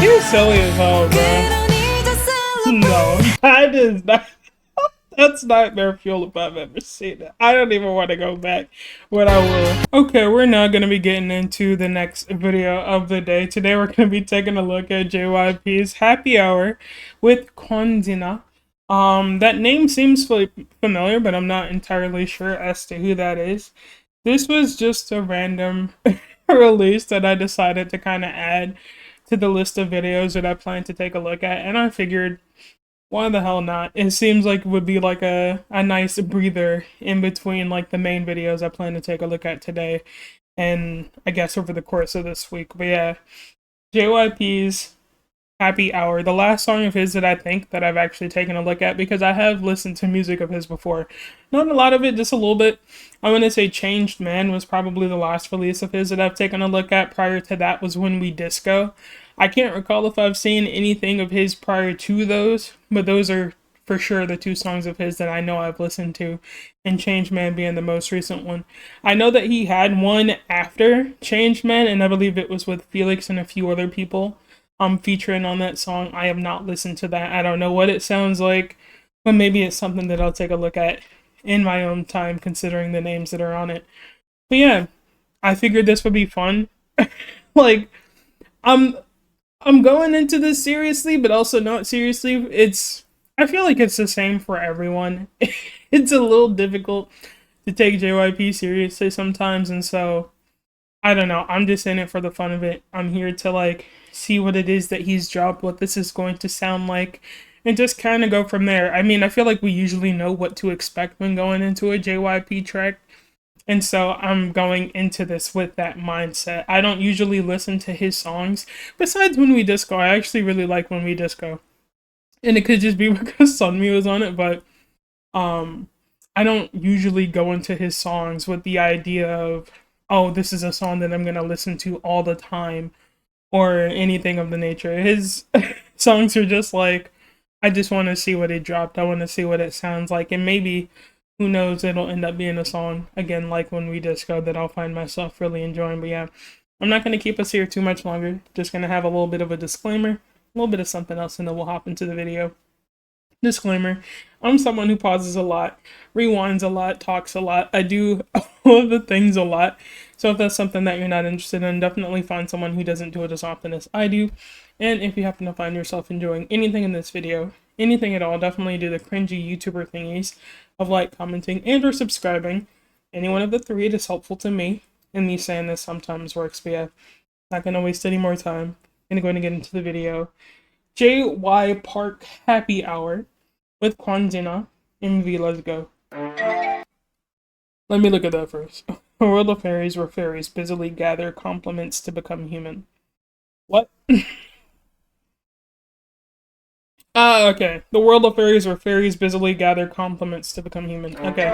He's silly as hell, bro. No, that is not. That's nightmare fuel if I've ever seen it. I don't even want to go back, but I will. Okay, we're now going to be getting into the next video of the day. Today we're going to be taking a look at JYP's Happy Hour with Kwonjina. That name seems familiar, but I'm not entirely sure as to who that is. This was just a random release that I decided to kind of add to the list of videos that I plan to take a look at, and I figured, why the hell not? It seems like it would be like a nice breather in between like the main videos I plan to take a look at today, and I guess over the course of this week. But yeah, JYP's Happy Hour, the last song of his that I think that I've actually taken a look at, because I have listened to music of his before. Not a lot of it, just a little bit. I'm going to say Changed Man was probably the last release of his that I've taken a look at. Prior to that was When We Disco. I can't recall if I've seen anything of his prior to those, but those are for sure the two songs of his that I know I've listened to, and Changed Man being the most recent one. I know that he had one after Changed Man, and I believe it was with Felix and a few other people featuring on that song. I have not listened to that. I don't know what it sounds like, but maybe it's something that I'll take a look at in my own time, considering the names that are on it. But yeah, I figured this would be fun. Like, I'm going into this seriously, but also not seriously. I feel like it's the same for everyone. It's a little difficult to take JYP seriously sometimes, and so I don't know. I'm just in it for the fun of it. I'm here to like see what it is that he's dropped, what this is going to sound like, and just kind of go from there. I mean, I feel like we usually know what to expect when going into a JYP track. And so I'm going into this with that mindset. I don't usually listen to his songs. Besides When We Disco, I actually really like When We Disco. And it could just be because Sunmi was on it, but I don't usually go into his songs with the idea of, oh, this is a song that I'm going to listen to all the time, or anything of the nature. His songs are just like, I just want to see what he dropped. I want to see what it sounds like, and maybe, who knows, it'll end up being a song, again, like When We Disco, that I'll find myself really enjoying. But yeah, I'm not going to keep us here too much longer. Just going to have a little bit of a disclaimer, a little bit of something else, and then we'll hop into the video. Disclaimer, I'm someone who pauses a lot, rewinds a lot, talks a lot. I do all of the things a lot. So if that's something that you're not interested in, definitely find someone who doesn't do it as often as I do. And if you happen to find yourself enjoying anything in this video, anything at all, definitely do the cringy YouTuber thingies of like, commenting, and or subscribing. Any one of the three, it is helpful to me, and me saying this sometimes works. But yeah, not gonna waste any more time. I'm going to get into the video. JY Park Happy Hour with Kwonjina. MV, let's go. Let me look at that first. A world of fairies where fairies busily gather compliments to become human. What? Okay. The world of fairies where fairies busily gather compliments to become human. Okay.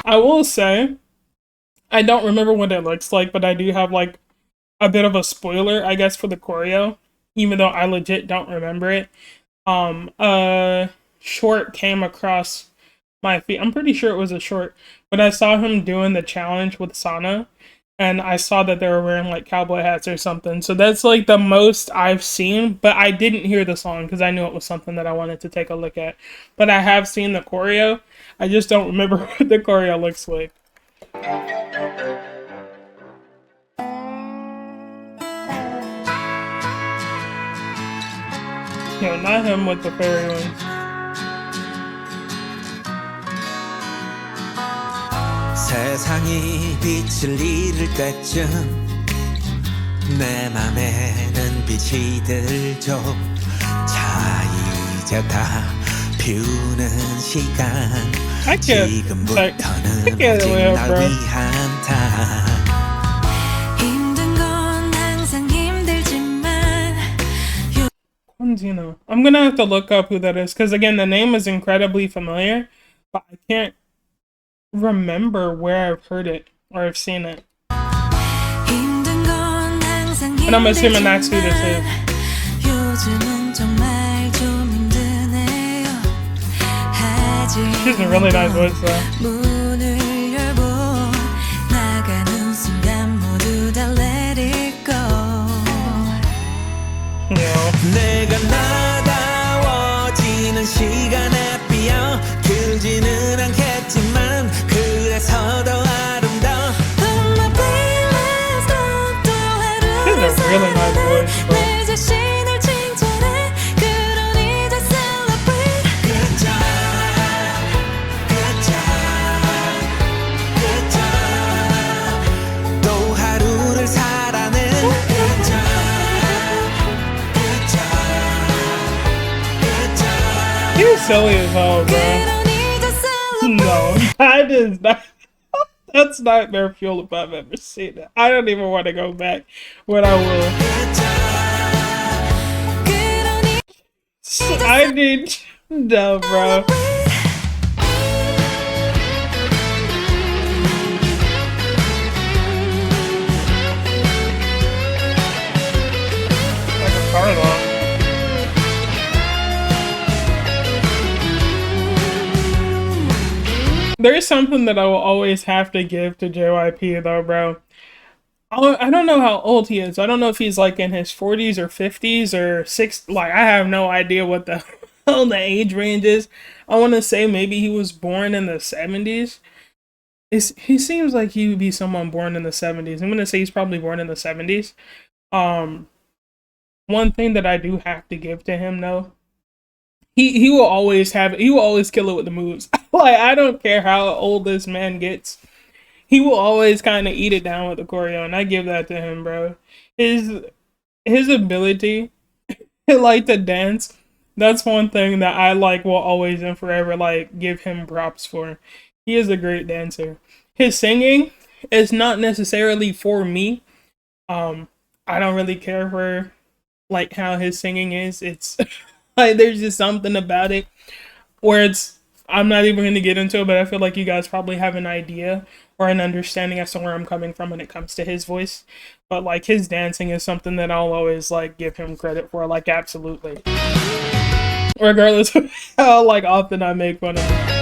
I will say, I don't remember what it looks like, but I do have like a bit of a spoiler, I guess, for the choreo, even though I legit don't remember it. A short came across my feed. I'm pretty sure it was a short, but I saw him doing the challenge with Sana, and I saw that they were wearing like cowboy hats or something. So that's like the most I've seen, but I didn't hear the song because I knew it was something that I wanted to take a look at. But I have seen the choreo. I just don't remember what the choreo looks like. No, not him with the fairy ones. 세상이 빛을 잃을 때쯤 내 맘에는 빛이 들죠. 자 이제 다 피우는 시간 지금부터는 오직 날 위한 타 Kwonjina. I'm gonna have to look up who that is, because again, the name is incredibly familiar, but I can't remember where I've heard it or I've seen it. And I'm assuming that's who this is. She has a really nice voice though. 내가 나다워지는 시간에 비어 길지는 않겠지만 그래서 더 아름다워 This is a really nice voice, bro. Good job, good job, good job 또 하루를 살아낸 Good job, good job, good job He's silly as hell, bro. No, that is not. That's nightmare fuel if I've ever seen it. I don't even want to go back, but I will. I need no, bro. Like a car alarm. There's something that I will always have to give to JYP though, bro. I don't know how old he is. I don't know if he's like in his 40s or 50s or 60s. Like, I have no idea what the hell the age range is. I want to say maybe he was born in the 70s. He seems like he would be someone born in the 70s. I'm going to say he's probably born in the 70s. One thing that I do have to give to him though, he will always kill it with the moves. Like, I don't care how old this man gets. He will always kind of eat it down with the choreo, and I give that to him, bro. His ability like to dance, that's one thing that I like will always and forever like give him props for. He is a great dancer. His singing is not necessarily for me. I don't really care for like how his singing is. It's like there's just something about it where I'm not even going to get into it, but I feel like you guys probably have an idea or an understanding as to where I'm coming from when it comes to his voice. But like his dancing is something that I'll always like give him credit for, like absolutely. Regardless of how like often I make fun of him.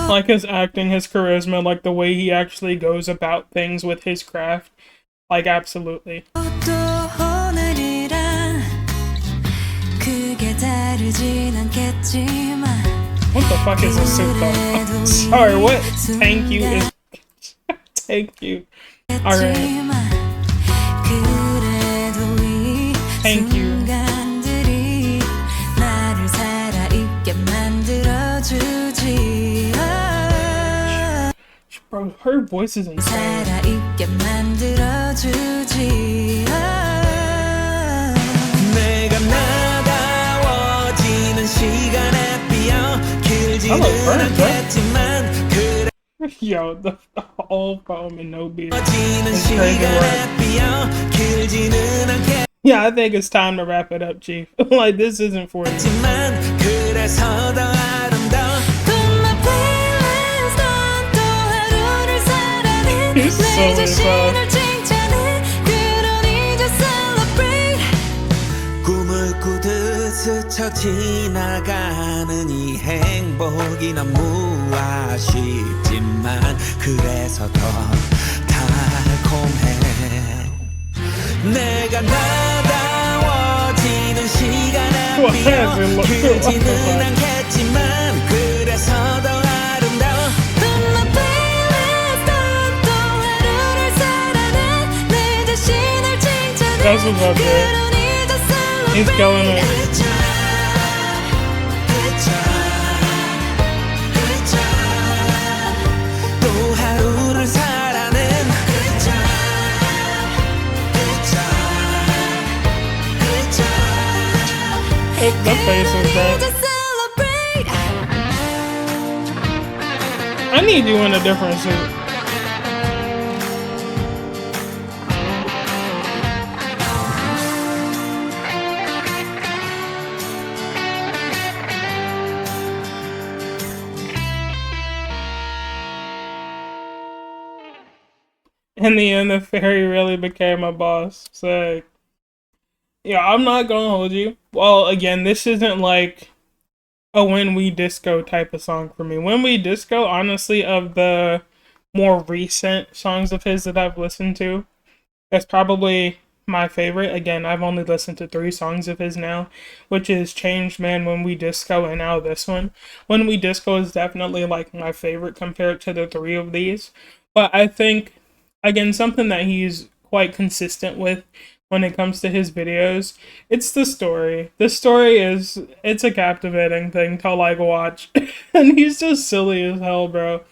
Like his acting, his charisma, like the way he actually goes about things with his craft. Like absolutely. What the fuck is this suit though? Sorry, what? Thank you is thank you. Alright. Thank you. Bro, her voice is insane. Yo, the whole poem and no beat. Yeah, I think it's time to wrap it up, Chief. Like, this isn't for you. He's so 꿈을 꾸듯 스쳐 지나가는 이 행복이 너무 아쉽지만 그래서 더 달콤해 내가 나다워지는 시간에 비어 길지는 않겠지만 그래서 더 아름다워 That's what's up there. He's killing it. The face is bad. I need you in a different suit. In the end, the fairy really became a boss. So, yeah, I'm not gonna hold you. Well, again, this isn't like a When We Disco type of song for me. When We Disco, honestly, of the more recent songs of his that I've listened to. That's probably my favorite. Again, I've only listened to 3 songs of his now, which is Changed Man, When We Disco, and now this one. When We Disco is definitely like my favorite compared to the 3 of these. But I think, again, something that he's quite consistent with when it comes to his videos, it's the story. The story is, it's a captivating thing to like watch. And he's just silly as hell, bro.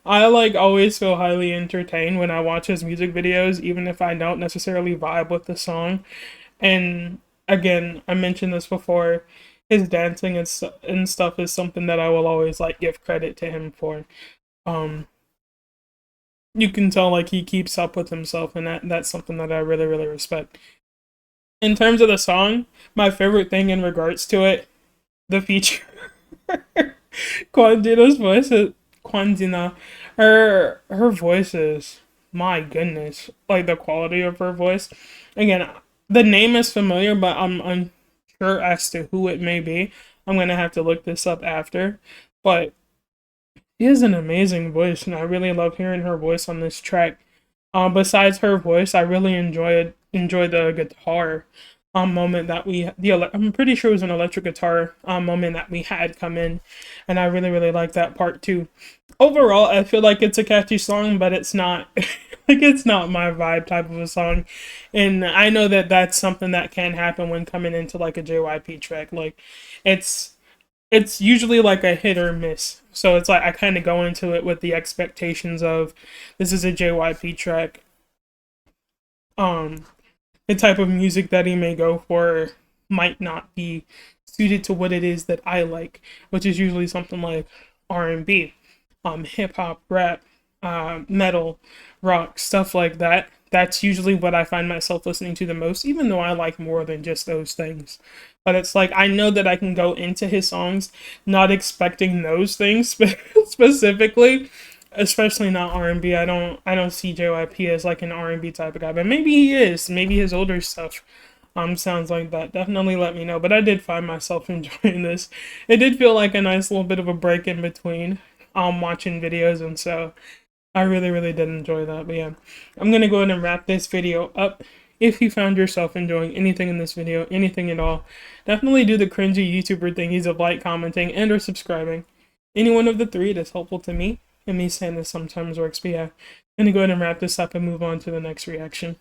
I like always feel highly entertained when I watch his music videos, even if I don't necessarily vibe with the song. And again, I mentioned this before, his dancing and stuff is something that I will always like give credit to him for. Um, you can tell like he keeps up with himself, and that's something that I really really respect. In terms of the song, my favorite thing in regards to it, the feature. Quandina's voice is Quandina. Her voice is, my goodness, like the quality of her voice. Again, the name is familiar, but I'm unsure as to who it may be. I'm gonna have to look this up after. But she has an amazing voice, and I really love hearing her voice on this track. Besides her voice, I really enjoy the guitar moment that I'm pretty sure it was an electric guitar moment that we had come in, and I really really like that part too. Overall, I feel like it's a catchy song, but it's not like it's not my vibe type of a song, and I know that that's something that can happen when coming into like a JYP track. Like, it's it's usually like a hit or miss. So it's like I kind of go into it with the expectations of this is a JYP track. Um, the type of music that he may go for might not be suited to what it is that I like, which is usually something like R&B, hip hop, rap, metal, rock, stuff like that. That's usually what I find myself listening to the most, even though I like more than just those things. But it's like I know that I can go into his songs not expecting those things specifically, especially not R&B. I don't see JYP as like an R&B type of guy, but maybe he is. Maybe his older stuff sounds like that. Definitely let me know. But I did find myself enjoying this. It did feel like a nice little bit of a break in between watching videos, and so I really really did enjoy that. But yeah, I'm gonna go ahead and wrap this video up. If you found yourself enjoying anything in this video, anything at all, definitely do the cringy YouTuber thingies of like, commenting, and or subscribing. Any one of the 3 that's helpful to me, and me saying this sometimes works. But yeah, I'm gonna go ahead and wrap this up and move on to the next reaction.